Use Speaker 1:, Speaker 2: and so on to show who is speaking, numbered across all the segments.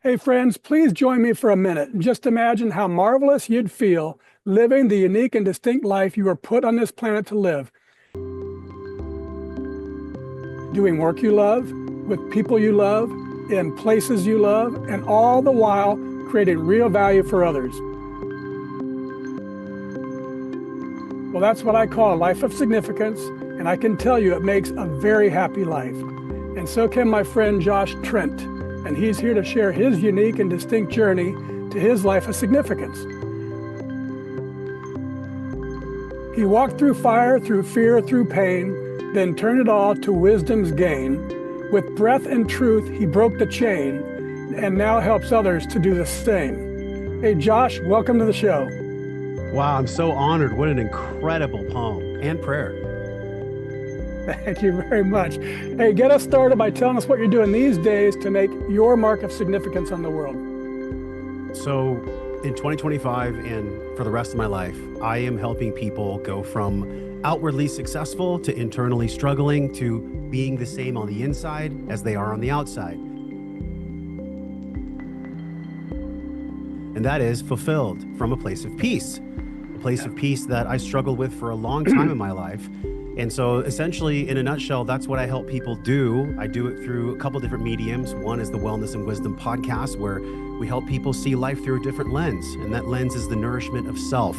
Speaker 1: Hey friends, please join me for a minute and just imagine how marvelous you'd feel living the unique and distinct life you were put on this planet to live. Doing work you love, with people you love, in places you love, and all the while creating real value for others. Well, that's what I call a life of significance, and I can tell you it makes a very happy life. And so can my friend Josh Trent, and he's here to share his unique and distinct journey to his life of significance. He walked through fire, through fear, through pain, then turned it all to wisdom's gain. With breath and truth, he broke the chain, and now helps others to do the same. Hey Josh, welcome to the show.
Speaker 2: Wow, I'm so honored. What an incredible poem and prayer.
Speaker 1: Thank you very much. Hey, get us started by telling us what you're doing these days to make your mark of significance on the world.
Speaker 2: So in 2025 and for the rest of my life, I am helping people go from outwardly successful to internally struggling to being the same on the inside as they are on the outside. And that is fulfilled from a place of peace, a place of peace that I struggled with for a long time in my life. And so essentially, in a nutshell, that's what I help people do. I do it through a couple different mediums. One is the Wellness and Wisdom podcast, where we help people see life through a different lens. And that lens is the nourishment of self.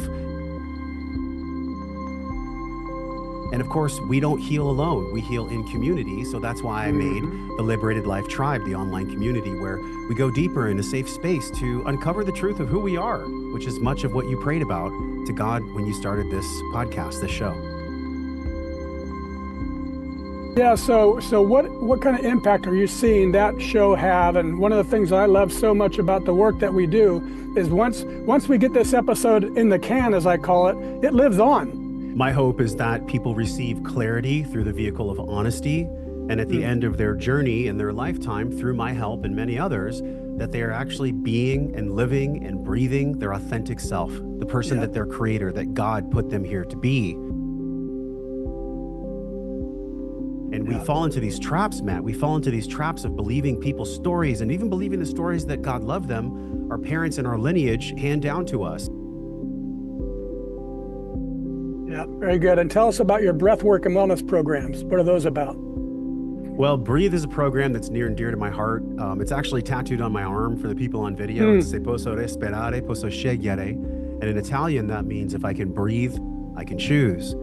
Speaker 2: And of course, we don't heal alone. We heal in community. So that's why I made the Liberated Life Tribe, the online community, where we go deeper in a safe space to uncover the truth of who we are, which is much of what you prayed about to God when you started this podcast, this show.
Speaker 1: Yeah, so what kind of impact are you seeing that show have? And one of the things I love so much about the work that we do is once we get this episode in the can, as I call it, it lives on.
Speaker 2: My hope is that people receive clarity through the vehicle of honesty, and at the end of their journey in their lifetime, through my help and many others, that they are actually being and living and breathing their authentic self, the person that their creator, that God put them here to be. And we fall into these traps, Matt. We fall into these traps of believing people's stories and even believing the stories that God loved them, our parents and our lineage hand down to us.
Speaker 1: Yeah, very good. And tell us about your breathwork and wellness programs. What are those about?
Speaker 2: Well, Breathe is a program that's near and dear to my heart. It's actually tattooed on my arm for the people on video. It's Se posso respirare, posso scegliere. And in Italian, that means if I can breathe, I can choose.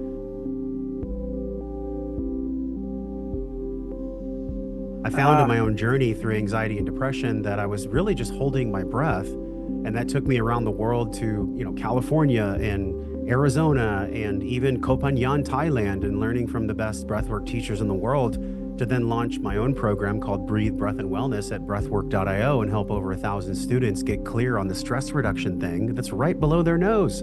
Speaker 2: I found in my own journey through anxiety and depression that I was really just holding my breath. And that took me around the world to, California and Arizona and even Koh Phangan, Thailand, and learning from the best breathwork teachers in the world to then launch my own program called Breathe, Breath, and Wellness at breathwork.io and help over 1,000 students get clear on the stress reduction thing that's right below their nose.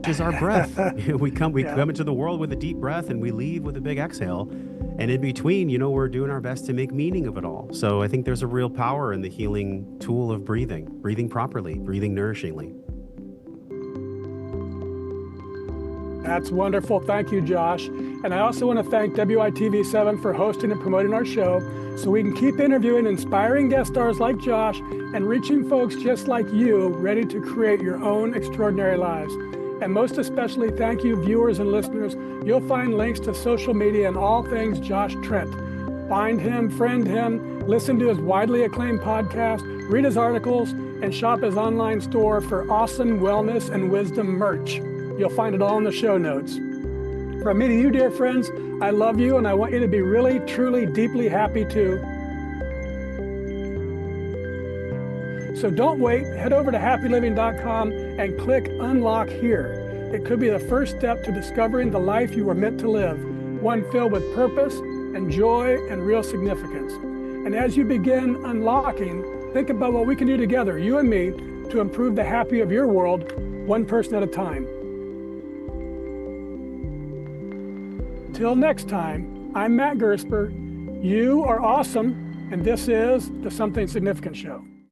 Speaker 2: Is our breath. we come into the world with a deep breath and we leave with a big exhale. And in between, we're doing our best to make meaning of it all. So I think there's a real power in the healing tool of breathing properly, breathing nourishingly.
Speaker 1: That's wonderful. Thank you, Josh. And I also want to thank WITV7 for hosting and promoting our show so we can keep interviewing inspiring guest stars like Josh and reaching folks just like you ready to create your own extraordinary lives. And most especially, thank you, viewers and listeners. You'll find links to social media and all things Josh Trent. Find him, friend him, listen to his widely acclaimed podcast, read his articles, and shop his online store for awesome wellness and wisdom merch. You'll find it all in the show notes. From me to you, dear friends, I love you, and I want you to be really, truly, deeply happy too. So don't wait, head over to happyliving.com and click Unlock Here. It could be the first step to discovering the life you were meant to live, one filled with purpose and joy and real significance. And as you begin unlocking, think about what we can do together, you and me, to improve the happy of your world, one person at a time. Till next time, I'm Matt Gersper. You are awesome, and this is the Something Significant Show.